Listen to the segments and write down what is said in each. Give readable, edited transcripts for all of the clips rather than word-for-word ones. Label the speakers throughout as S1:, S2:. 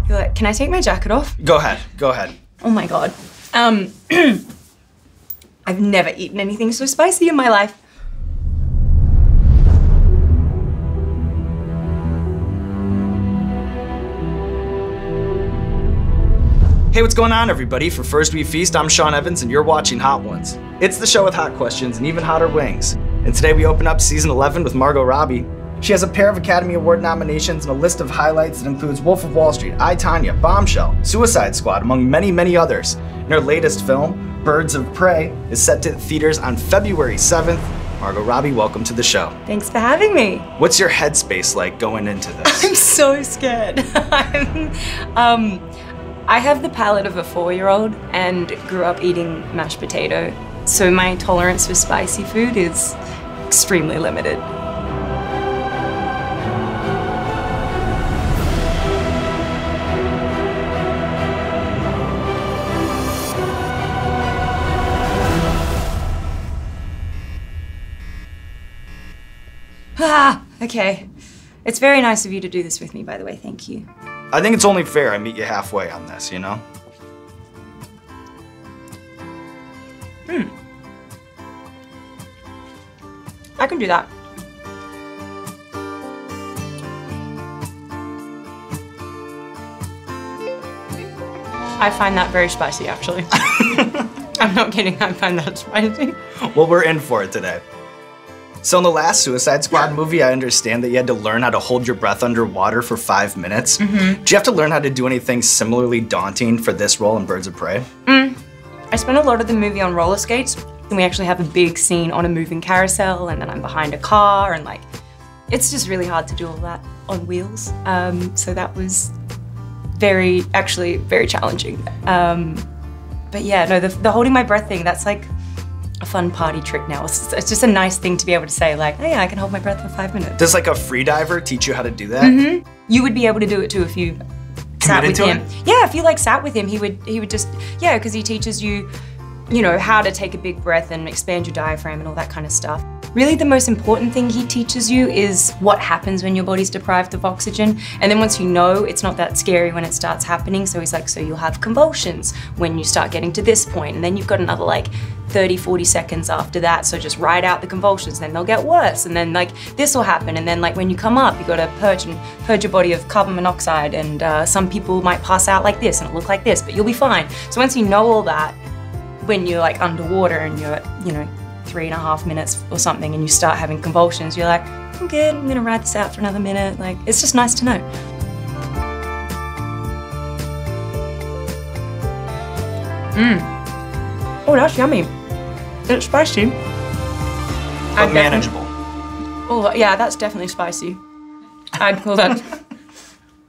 S1: You're like, can I take my jacket off?
S2: Go ahead, go ahead.
S1: Oh my God. I've never eaten anything so spicy in my life.
S2: Hey, what's going on, everybody? For First We Feast, I'm Sean Evans, and you're watching Hot Ones. It's the show with hot questions and even hotter wings. And today we open up season 11 with Margot Robbie. She has a pair of Academy Award nominations and a list of highlights that includes Wolf of Wall Street, I, Tonya, Bombshell, Suicide Squad, among many, many others. And her latest film, Birds of Prey, is set to theaters on February 7th. Margot Robbie, welcome to the show.
S1: Thanks for having me.
S2: What's your headspace like going into this?
S1: I'm so scared. I have the palate of a 4-year-old and grew up eating mashed potato, so my tolerance for spicy food is extremely limited. Okay. It's very nice of you to do this with me, by the way, thank you.
S2: I think it's only fair I meet you halfway on this, you know?
S1: I can do that. I find that very spicy, actually. I'm not kidding, I find that spicy.
S2: Well, we're in for it today. So in the last Suicide Squad movie, I understand that you had to learn how to hold your breath underwater for 5 minutes. Do you have to learn how to do anything similarly daunting for this role in Birds of Prey?
S1: I spent a lot of the movie on roller skates, and we actually have a big scene on a moving carousel, and then I'm behind a car, and like, it's just really hard to do all that on wheels. So that was actually very challenging. But yeah, no, the holding my breath thing, that's like a fun party trick now. It's just a nice thing to be able to say, like, oh yeah, I can hold my breath for 5 minutes.
S2: Does like a freediver teach you how to do that?
S1: You would be able to do it too if you sat with him. Yeah, if you like sat with him, he would just, yeah, because he teaches you, you know, how to take a big breath and expand your diaphragm and all that kind of stuff. Really, the most important thing he teaches you is what happens when your body's deprived of oxygen. And then once you know, it's not that scary when it starts happening. So he's like, so you'll have convulsions when you start getting to this point, and then you've got another like 30, 40 seconds after that. So just ride out the convulsions, then they'll get worse. And then like this will happen. And then like when you come up, you gotta purge your body of carbon monoxide. And some people might pass out like this and it'll look like this, but you'll be fine. So once you know all that, when you're like underwater and you're, you know, 3.5 minutes or something and you start having convulsions, you're like, I'm good, I'm gonna ride this out for another minute. Like, it's just nice to know. Oh, that's yummy. It's spicy.
S2: But manageable.
S1: Oh, yeah, that's definitely spicy. I'd call that,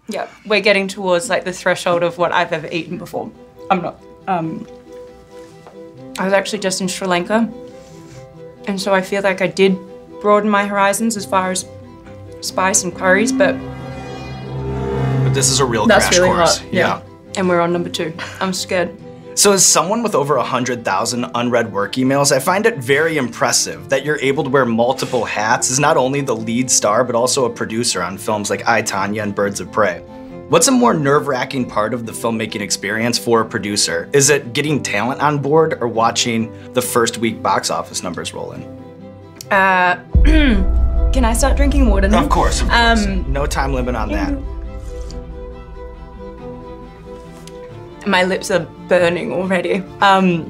S1: yeah, we're getting towards like the threshold of what I've ever eaten before. I'm not, I was actually just in Sri Lanka, and so I feel like I did broaden my horizons as far as spice and curries, but
S2: this is a real
S1: that's
S2: crash
S1: really
S2: course.
S1: Hot. Yeah. And we're on number 2. I'm scared.
S2: So as someone with over 100,000 unread work emails, I find it very impressive that you're able to wear multiple hats as not only the lead star, but also a producer on films like I, Tonya and Birds of Prey. What's a more nerve-wracking part of the filmmaking experience for a producer? Is it getting talent on board or watching the first week box office numbers roll in?
S1: Can I start drinking water now?
S2: Of course, of course. No time limit on that.
S1: My lips are burning already. The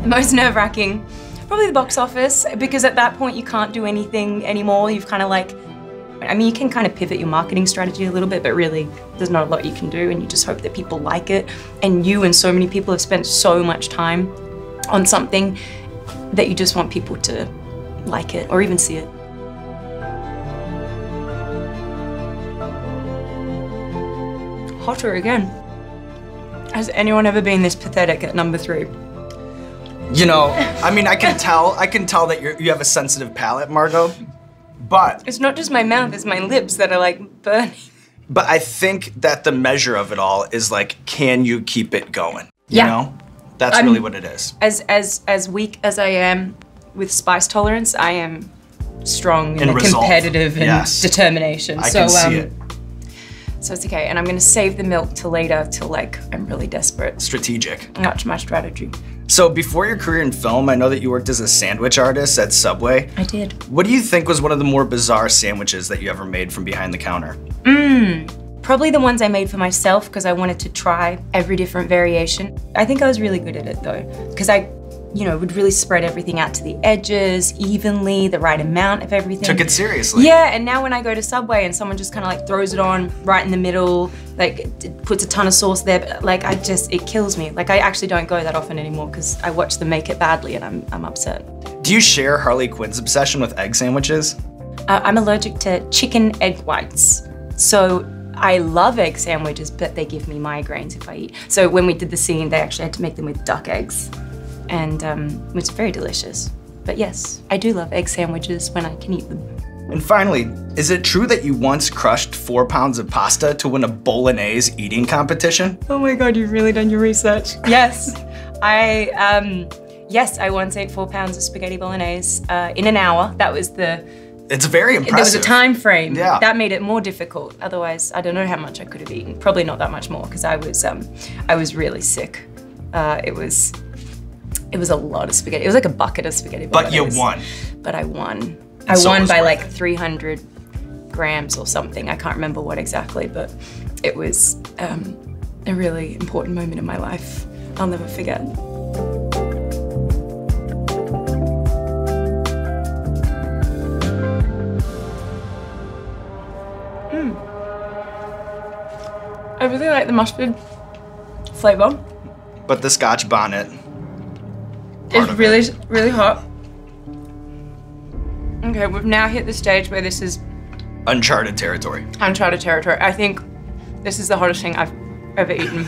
S1: most nerve-wracking, probably the box office, because at that point you can't do anything anymore. You've kind of like, I mean, you can kind of pivot your marketing strategy a little bit, but really there's not a lot you can do, and you just hope that people like it. And you and so many people have spent so much time on something that you just want people to like it or even see it. Hotter again. Has anyone ever been this pathetic at number 3?
S2: You know, I mean, I can tell that you have a sensitive palate, Margot. But
S1: it's not just my mouth, it's my lips that are like burning.
S2: But I think that the measure of it all is like, can you keep it going? You know? That's really what it is.
S1: As weak as I am with spice tolerance, I am strong in
S2: resolve.
S1: competitive and determination.
S2: I can see it.
S1: So it's okay, and I'm gonna save the milk till later, till like I'm really desperate.
S2: Strategic.
S1: That's my strategy.
S2: So before your career in film, I know that you worked as a sandwich artist at Subway.
S1: I did.
S2: What do you think was one of the more bizarre sandwiches that you ever made from behind the counter?
S1: Probably the ones I made for myself because I wanted to try every different variation. I think I was really good at it though, because I, you know, would really spread everything out to the edges evenly, the right amount of everything.
S2: Took it seriously.
S1: Yeah, and now when I go to Subway and someone just kind of like throws it on right in the middle, like puts a ton of sauce there, like it kills me. Like I actually don't go that often anymore because I watch them make it badly and I'm upset.
S2: Do you share Harley Quinn's obsession with egg sandwiches?
S1: I'm allergic to chicken egg whites. So I love egg sandwiches, but they give me migraines if I eat. So when we did the scene, they actually had to make them with duck eggs. And it's very delicious. But yes, I do love egg sandwiches when I can eat them.
S2: And finally, is it true that you once crushed 4 pounds of pasta to win a Bolognese eating competition?
S1: Oh my God, you've really done your research. Yes, yes, I once ate 4 pounds of spaghetti Bolognese in an hour. That was
S2: It's very impressive.
S1: There was a time frame.
S2: Yeah.
S1: That made it more difficult. Otherwise, I don't know how much I could have eaten. Probably not that much more because I was really sick. It was a lot of spaghetti. It was like a bucket of spaghetti Bolognese. But you won. But I won. I won by like 300 grams or something. I can't remember what exactly, but it was a really important moment in my life. I'll never forget. I really like the mustard flavor.
S2: But the Scotch bonnet.
S1: It's really, really hot. Okay, we've now hit the stage where this is
S2: uncharted territory.
S1: Uncharted territory. I think this is the hottest thing I've ever eaten.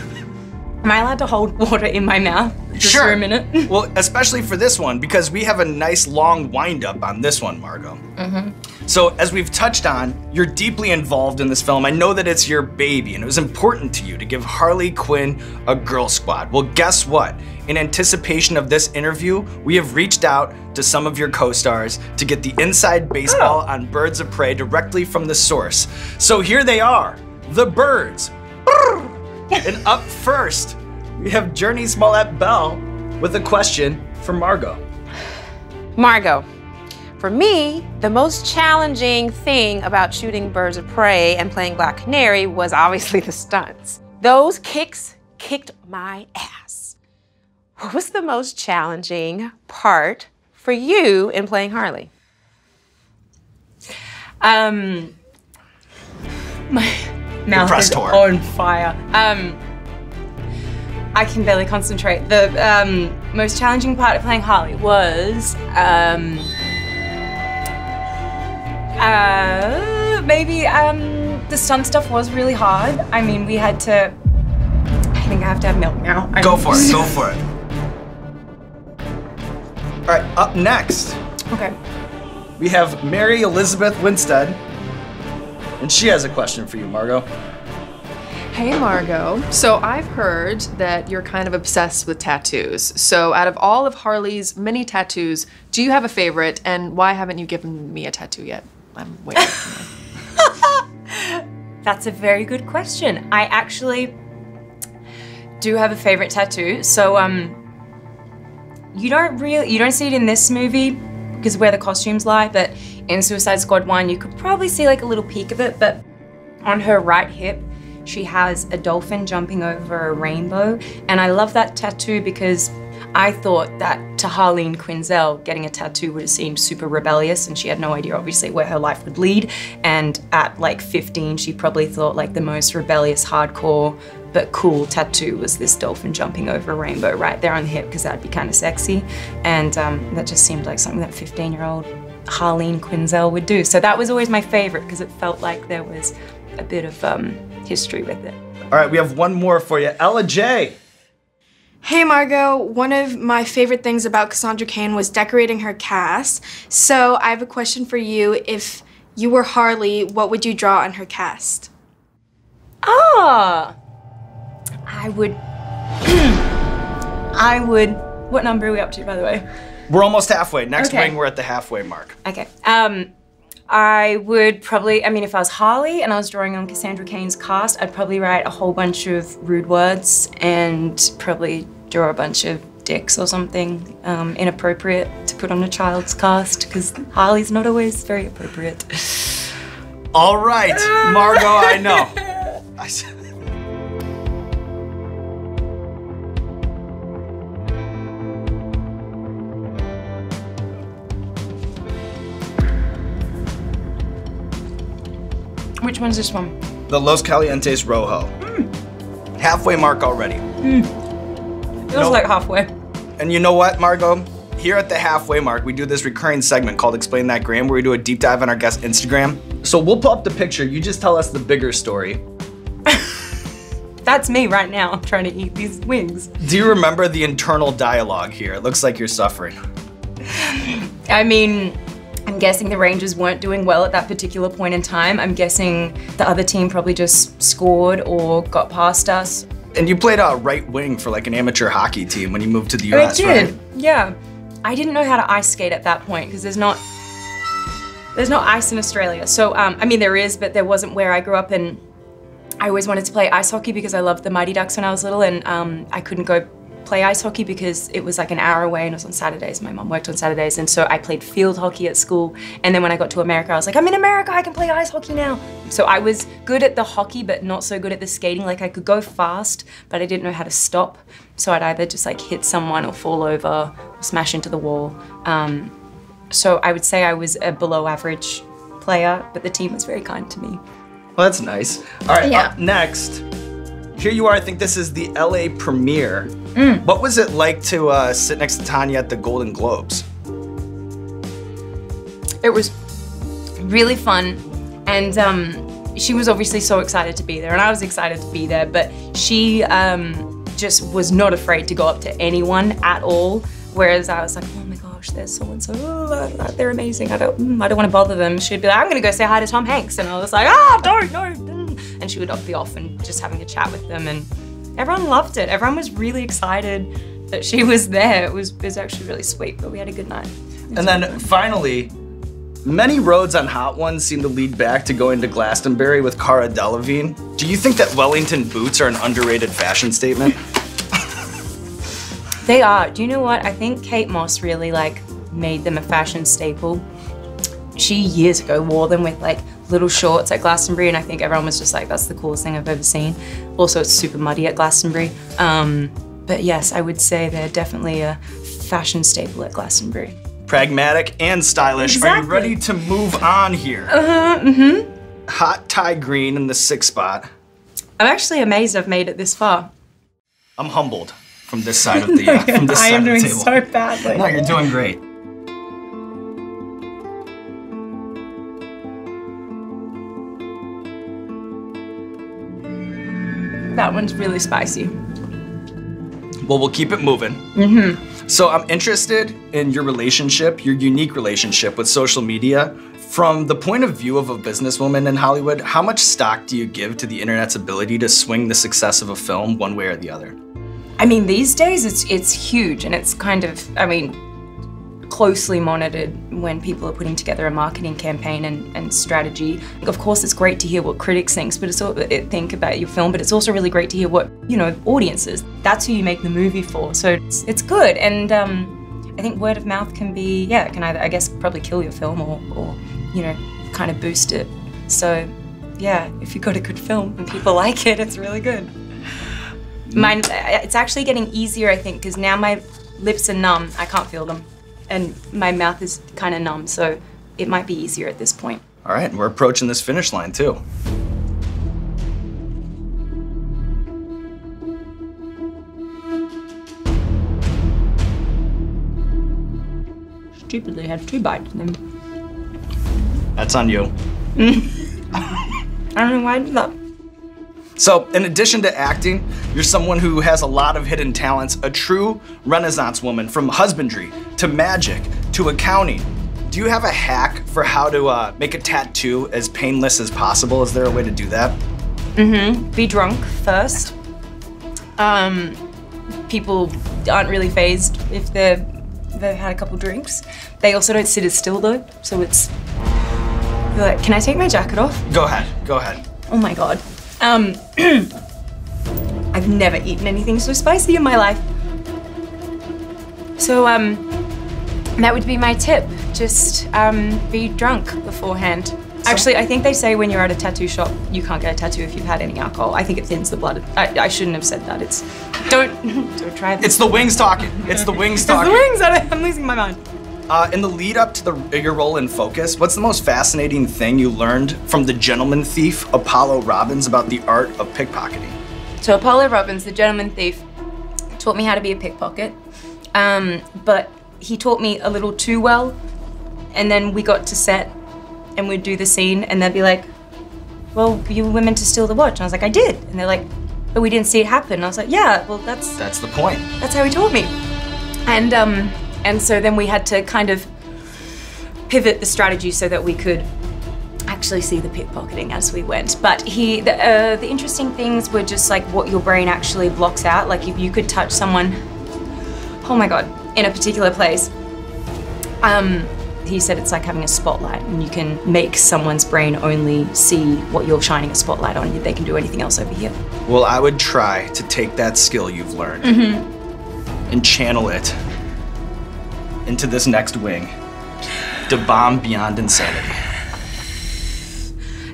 S1: Am I allowed to hold water in my mouth just for a minute?
S2: Well, especially for this one, because we have a nice long wind up on this one, Margot. So as we've touched on, you're deeply involved in this film. I know that it's your baby and it was important to you to give Harley Quinn a girl squad. Well, guess what? In anticipation of this interview, we have reached out to some of your co-stars to get the inside baseball on Birds of Prey directly from the source. So here they are, the birds. And up first, we have JURNEE SMOLLETT-BELL with a question for Margot.
S3: Margot, for me, the most challenging thing about shooting Birds of Prey and playing Black Canary was obviously the stunts. Those kicks kicked my ass. What was the most challenging part for you in playing Harley?
S1: My mouth is on fire. I can barely concentrate. The most challenging part of playing Harley was maybe the stunt stuff was really hard. I mean, we had to. I think I have to have milk now.
S2: Go for it. Go for it. All right. Up next.
S1: Okay.
S2: We have Mary Elizabeth Winstead, and she has a question for you, Margot.
S4: Hey Margot, so I've heard that you're kind of obsessed with tattoos. So out of all of Harley's many tattoos, do you have a favorite, and why haven't you given me a tattoo yet? I'm waiting.
S1: That's a very good question. I actually do have a favorite tattoo. So you don't see it in this movie because of where the costumes lie, but in Suicide Squad 1 you could probably see like a little peek of it, but on her right hip she has a dolphin jumping over a rainbow, and I love that tattoo because I thought that to Harleen Quinzel, getting a tattoo would have seemed super rebellious, and she had no idea obviously where her life would lead, and at like 15 she probably thought like the most rebellious, hardcore, but cool tattoo was this dolphin jumping over a rainbow right there on the hip because that'd be kind of sexy, and that just seemed like something that 15-year-old Harleen Quinzel would do. So that was always my favorite because it felt like there was a bit of history with it.
S2: All right, we have one more for you. Ella J.
S5: Hey Margot, one of my favorite things about Cassandra Cain was decorating her cast. So I have a question for you. If you were Harley, what would you draw on her cast?
S1: I would, what number are we up to, by the way?
S2: We're almost halfway. Next ring, we're at the halfway mark.
S1: Okay. I would probably, I mean, if I was Harley and I was drawing on Cassandra Cain's cast, I'd probably write a whole bunch of rude words and probably draw a bunch of dicks or something inappropriate to put on a child's cast, because Harley's not always very appropriate.
S2: All right, Margot, I know.
S1: Which one's this one?
S2: The Los Calientes Rojo. Halfway mark already.
S1: Feels like halfway.
S2: And you know what, Margot? Here at the halfway mark, we do this recurring segment called Explain That Gram, where we do a deep dive on our guest Instagram. So we'll pull up the picture, you just tell us the bigger story.
S1: That's me right now, trying to eat these wings.
S2: Do you remember the internal dialogue here? It looks like you're suffering.
S1: I mean, I'm guessing the Rangers weren't doing well at that particular point in time. I'm guessing the other team probably just scored or got past us.
S2: And you played right wing for like an amateur hockey team when you moved to the US,
S1: I did,
S2: right?
S1: yeah. I didn't know how to ice skate at that point because there's no ice in Australia. So, I mean there is, but there wasn't where I grew up, and I always wanted to play ice hockey because I loved the Mighty Ducks when I was little, and I couldn't go play ice hockey because it was like an hour away and it was on Saturdays. My mom worked on Saturdays, and so I played field hockey at school. And then when I got to America, I was like, I'm in America, I can play ice hockey now. So I was good at the hockey, but not so good at the skating. Like I could go fast, but I didn't know how to stop. So I'd either just like hit someone or fall over or smash into the wall. So I would say I was a below average player, but the team was very kind to me.
S2: Well, that's nice. All right, up next. Here you are, I think this is the LA premiere. What was it like to sit next to Tanya at the Golden Globes?
S1: It was really fun, and she was obviously so excited to be there, and I was excited to be there, but she just was not afraid to go up to anyone at all, whereas I was like, oh my gosh, there's so-and-so, oh, they're amazing, I don't want to bother them. She'd be like, I'm gonna go say hi to Tom Hanks, and I was like, no. And she would be off and just having a chat with them, and everyone loved it. Everyone was really excited that she was there. It was actually really sweet, but we had a good night.
S2: And then finally, many roads on Hot Ones seem to lead back to going to Glastonbury with Cara Delevingne. Do you think that Wellington boots are an underrated fashion statement?
S1: They are. Do you know what? I think Kate Moss really like made them a fashion staple. She years ago wore them with like little shorts at Glastonbury, and I think everyone was just like, that's the coolest thing I've ever seen. Also, it's super muddy at Glastonbury. But yes, I would say they're definitely a fashion staple at Glastonbury.
S2: Pragmatic and stylish.
S1: Exactly.
S2: Are you ready to move on here? Hot tie green in the 6th spot.
S1: I'm actually amazed I've made it this far.
S2: I'm humbled from this side of the from this
S1: I
S2: side
S1: am
S2: of the
S1: doing
S2: table.
S1: so badly.
S2: No, you're doing great.
S1: That one's really spicy.
S2: Well, we'll keep it moving. So I'm interested in your relationship, your unique relationship with social media. From the point of view of a businesswoman in Hollywood, how much stock do you give to the internet's ability to swing the success of a film one way or the other?
S1: I mean, these days it's huge, and it's kind of, I mean, closely monitored when people are putting together a marketing campaign and strategy. Of course, it's great to hear what critics think about your film, but it's also really great to hear what, you know, audiences. That's who you make the movie for, so it's good. And I think word of mouth can be, yeah, it can either, I guess, probably kill your film or you know, kind of boost it. So yeah, if you've got a good film and people like it, it's really good. It's actually getting easier, I think, because now my lips are numb, I can't feel them. And my mouth is kind of numb, so it might be easier at this point.
S2: All right, we're approaching this finish line too.
S1: Stupidly had 2 bites in them.
S2: That's on you.
S1: I don't know why I did that.
S2: So, in addition to acting, you're someone who has a lot of hidden talents, a true Renaissance woman, from husbandry to magic to accounting. Do you have a hack for how to make a tattoo as painless as possible? Is there a way to do that?
S1: Be drunk first. People aren't really fazed if they've had a couple drinks. They also don't sit as still though, so it's You're like, can I take my jacket off?
S2: Go ahead, go ahead.
S1: Oh my God. I've never eaten anything so spicy in my life. So, that would be my tip. Just, be drunk beforehand. Actually, I think they say when you're at a tattoo shop, you can't get a tattoo if you've had any alcohol. I think it thins the blood. I shouldn't have said that. It's, don't try this.
S2: It's the wings talking. It's the wings talking.
S1: It's the wings, I'm losing my mind.
S2: In the lead up to your role in Focus, what's the most fascinating thing you learned from the gentleman thief, Apollo Robbins, about the art of pickpocketing?
S1: So Apollo Robbins, the gentleman thief, taught me how to be a pickpocket, but he taught me a little too well, and then we got to set, and we'd do the scene, and they'd be like, well, you were meant to steal the watch. And I was like, I did. And they're like, but we didn't see it happen. And I was like, yeah, well, that's
S2: the point.
S1: That's how he taught me. And so then we had to kind of pivot the strategy so that we could actually see the pickpocketing as we went. But the interesting things were just like what your brain actually blocks out. Like if you could touch someone, oh my God, in a particular place, he said it's like having a spotlight, and you can make someone's brain only see what you're shining a spotlight on. They can do anything else over here.
S2: Well, I would try to take that skill you've learned and channel it into this next wing. The bomb beyond insanity.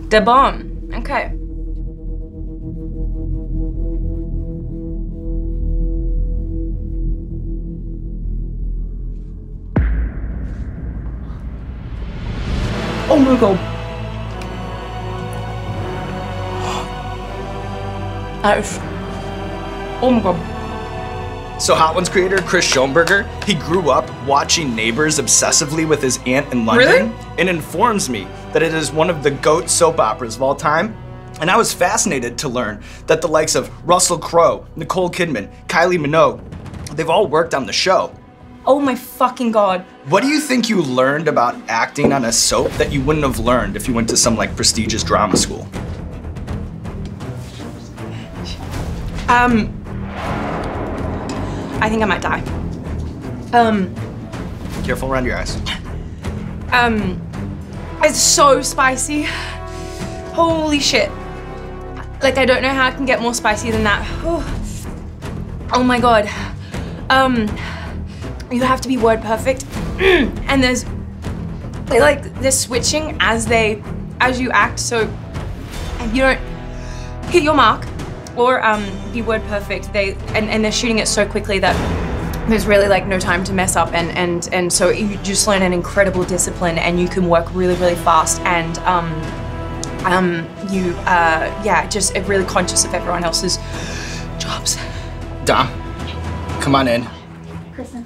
S1: The bomb, okay. Oh my God. That is, oh my God.
S2: So Hot Ones creator Chris Schoenberger, he grew up watching Neighbors obsessively with his aunt in London,
S1: Really?
S2: And informs me that it is one of the GOAT soap operas of all time. And I was fascinated to learn that the likes of Russell Crowe, Nicole Kidman, Kylie Minogue, they've all worked on the show.
S1: Oh my fucking God.
S2: What do you think you learned about acting on a soap that you wouldn't have learned if you went to some like prestigious drama school?
S1: I think I might die.
S2: Careful around your eyes.
S1: It's so spicy. Holy shit. Like, I don't know how I can get more spicy than that. Oh my God. You have to be word perfect. And they're switching as you act, so if you don't hit your mark or be word perfect, and they're shooting it so quickly that there's really like no time to mess up, and so you just learn an incredible discipline, and you can work really, really fast, and just really conscious of everyone else's jobs.
S2: Dom, come on in.
S5: Kristen.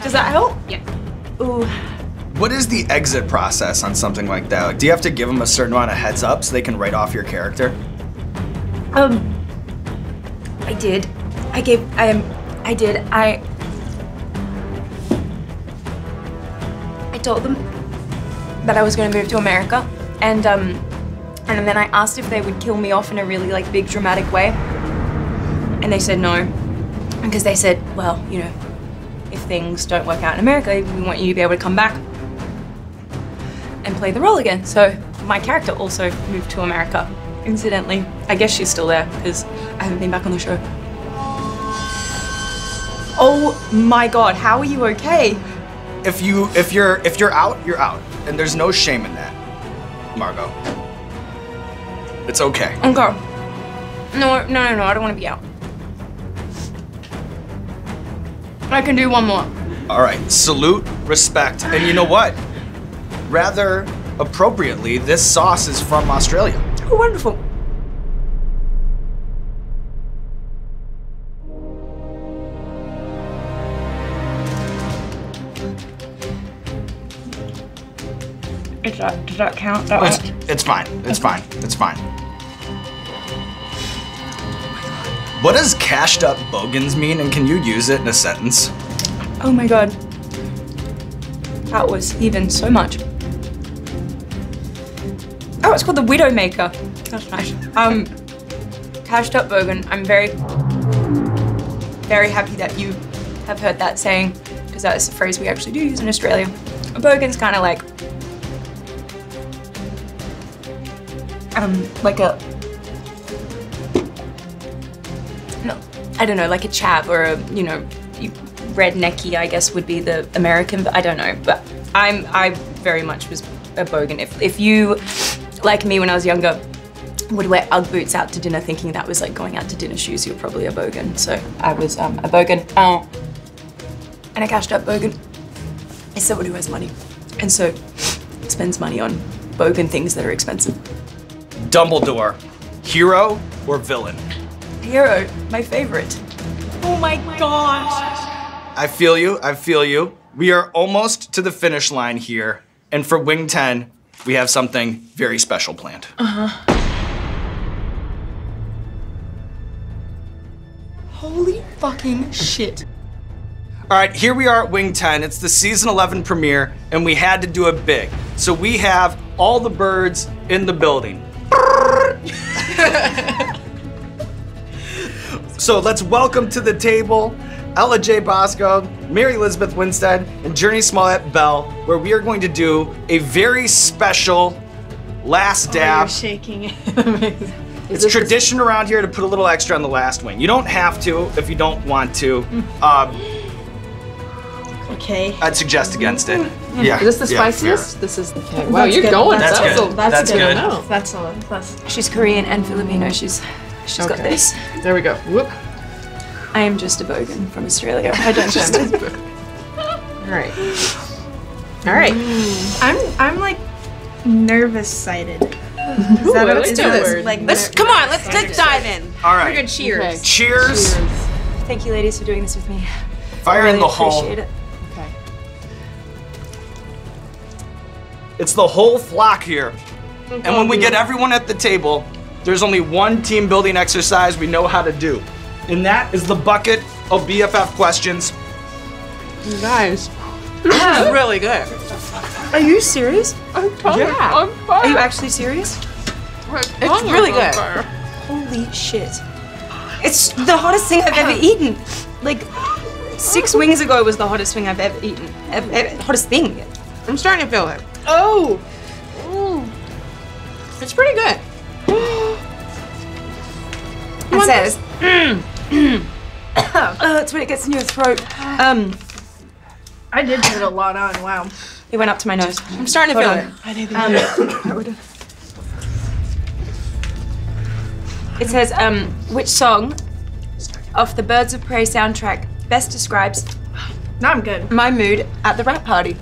S1: Does that help?
S3: Yeah.
S1: Ooh.
S2: What is the exit process on something like that? Like, do you have to give them a certain amount of heads up so they can write off your character?
S1: I did. I told them that I was going to move to America, and then I asked if they would kill me off in a really like big dramatic way, and they said no, because they said, well, you know, if things don't work out in America, we want you to be able to come back and play the role again. So my character also moved to America, incidentally. I guess she's still there because I haven't been back on the show. Oh my God, how are you okay?
S2: If you're out, you're out, and there's no shame in that, Margot. It's okay.
S1: Okay. No, I don't want to be out. I can do one more.
S2: All right, salute, respect, and you know what? Rather appropriately, this sauce is from Australia.
S1: Oh, wonderful. Does that count? That
S2: It's fine. It's fine. It's fine. What does cashed up bogans mean, and can you use it in a sentence?
S1: Oh my God. That was even so much. Oh, it's called the Widowmaker. That's nice. Cashed up bogan. I'm very, very happy that you have heard that saying, because that is a phrase we actually do use in Australia. A bogan's kind of like like a, no, I don't know, like a chap or a, you know, rednecky, I guess would be the American, but I don't know. But I very much was a bogan. If you, like me when I was younger, would wear Ugg boots out to dinner thinking that was like going out to dinner shoes, you're probably a bogan. So I was a bogan. And a cashed up bogan is someone who has money. And so spends money on bogan things that are expensive.
S2: Dumbledore, hero or villain?
S1: Hero, my favorite. Oh my gosh.
S2: I feel you, I feel you. We are almost to the finish line here. And for Wing 10, we have something very special planned.
S1: Holy fucking shit.
S2: All right, here we are at Wing 10. It's the season 11 premiere, and we had to do it big. So we have all the birds in the building. So let's welcome to the table Ella J. BASCO, Mary Elizabeth Winstead, and JURNEE SMOLLETT-BELL, where we are going to do a very special last dab.
S5: You're shaking it.
S2: It's tradition around here to put a little extra on the last wing. You don't have to if you don't want to.
S5: Okay.
S2: I'd suggest against it. Yeah.
S4: Is this the spiciest?
S2: Fair.
S4: This is, okay. Wow, you're going.
S2: That's good. That's good.
S5: That's all. That's
S1: She's Korean and Filipino. She's got this.
S4: There we go. Whoop.
S1: I am just a bogan from Australia.
S4: I don't All right. All right.
S5: I'm like nervous-sided.
S4: Let's do this.
S5: Like,
S3: Come on, let's dive in.
S2: All right.
S3: We're good. Cheers.
S4: Okay.
S2: Cheers.
S1: Thank you, ladies, for doing this with me.
S2: Fire
S1: I
S2: in
S1: really
S2: the hole.
S1: appreciate it.
S4: Okay.
S2: It's the whole flock here. And when we get everyone at the table, there's only one team building exercise we know how to do. And that is the bucket of BFF questions.
S4: You guys, this is really good.
S1: Are you serious?
S3: Yeah.
S1: Are you actually serious?
S3: It's really good.
S1: Holy shit. It's the hottest thing I've ever eaten. Like, 6 wings ago was the hottest thing I've ever eaten. Hottest thing.
S3: I'm starting to feel it.
S5: Oh.
S3: It's pretty good.
S1: It says, that's when it gets in your throat.
S5: I did put a lot on. Wow.
S1: It went up to my nose.
S3: I'm starting to feel it.
S1: It says, which song off the Birds of Prey soundtrack best describes
S5: Now I'm good.
S1: my mood at the rap party?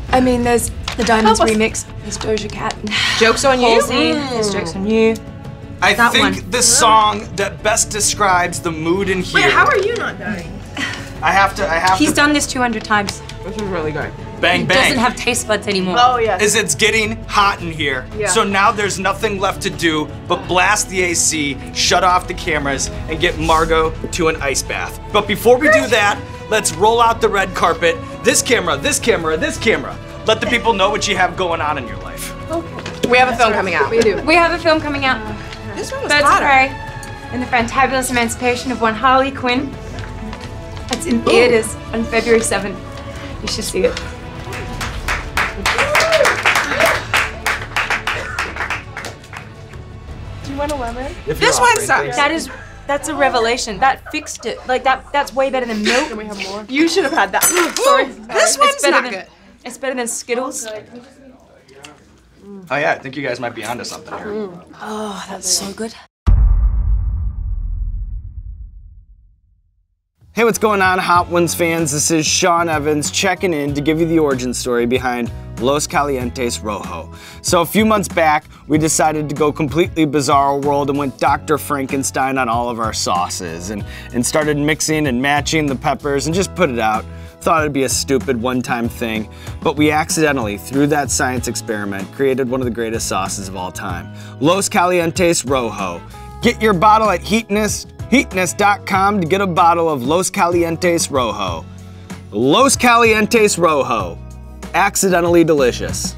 S1: I mean, there's the Diamonds remix, there's Doja Cat,
S3: Joke's on you.
S1: Halsey, there's Jokes on You.
S2: I
S1: That
S2: think
S1: one.
S2: the song that best describes the mood in here.
S5: Wait, how are you not dying?
S2: I have
S1: He's
S2: to
S1: done this 200 times.
S3: This is really good.
S2: bang
S1: He
S2: bang.
S1: doesn't have taste buds anymore.
S5: Oh yeah.
S2: Is it's getting hot in here.
S5: Yeah.
S2: So now there's nothing left to do but blast the AC, shut off the cameras, and get Margot to an ice bath. But before we do that, let's roll out the red carpet. This camera, this camera, this camera. Let the people know what you have going on in your life.
S3: We have a film coming out.
S4: We do.
S1: We have a film coming out,
S3: This one was
S1: Birds of
S3: hotter.
S1: Prey, and the Fantabulous Emancipation of one Harley Quinn. It's in theaters on February 7th. You should see it.
S5: Do you want a lemon?
S3: This one sucks.
S1: That's a revelation. That fixed it. Like that's way better than milk.
S4: Can we have more?
S5: You should have had that. Sorry.
S3: This one's
S1: better
S3: not
S1: than-
S3: good.
S1: It's better than Skittles.
S2: Oh yeah, I think you guys might be onto something here.
S1: Oh, that's so good.
S2: Hey, what's going on, Hot Ones fans? This is Sean Evans checking in to give you the origin story behind Los Calientes Rojo. So a few months back, we decided to go completely bizarro world and went Dr. Frankenstein on all of our sauces and started mixing and matching the peppers and just put it out. Thought it'd be a stupid one-time thing, but we accidentally, through that science experiment, created one of the greatest sauces of all time, Los Calientes Rojo. Get your bottle at heatness.com to get a bottle of Los Calientes Rojo. Los Calientes Rojo. Accidentally delicious.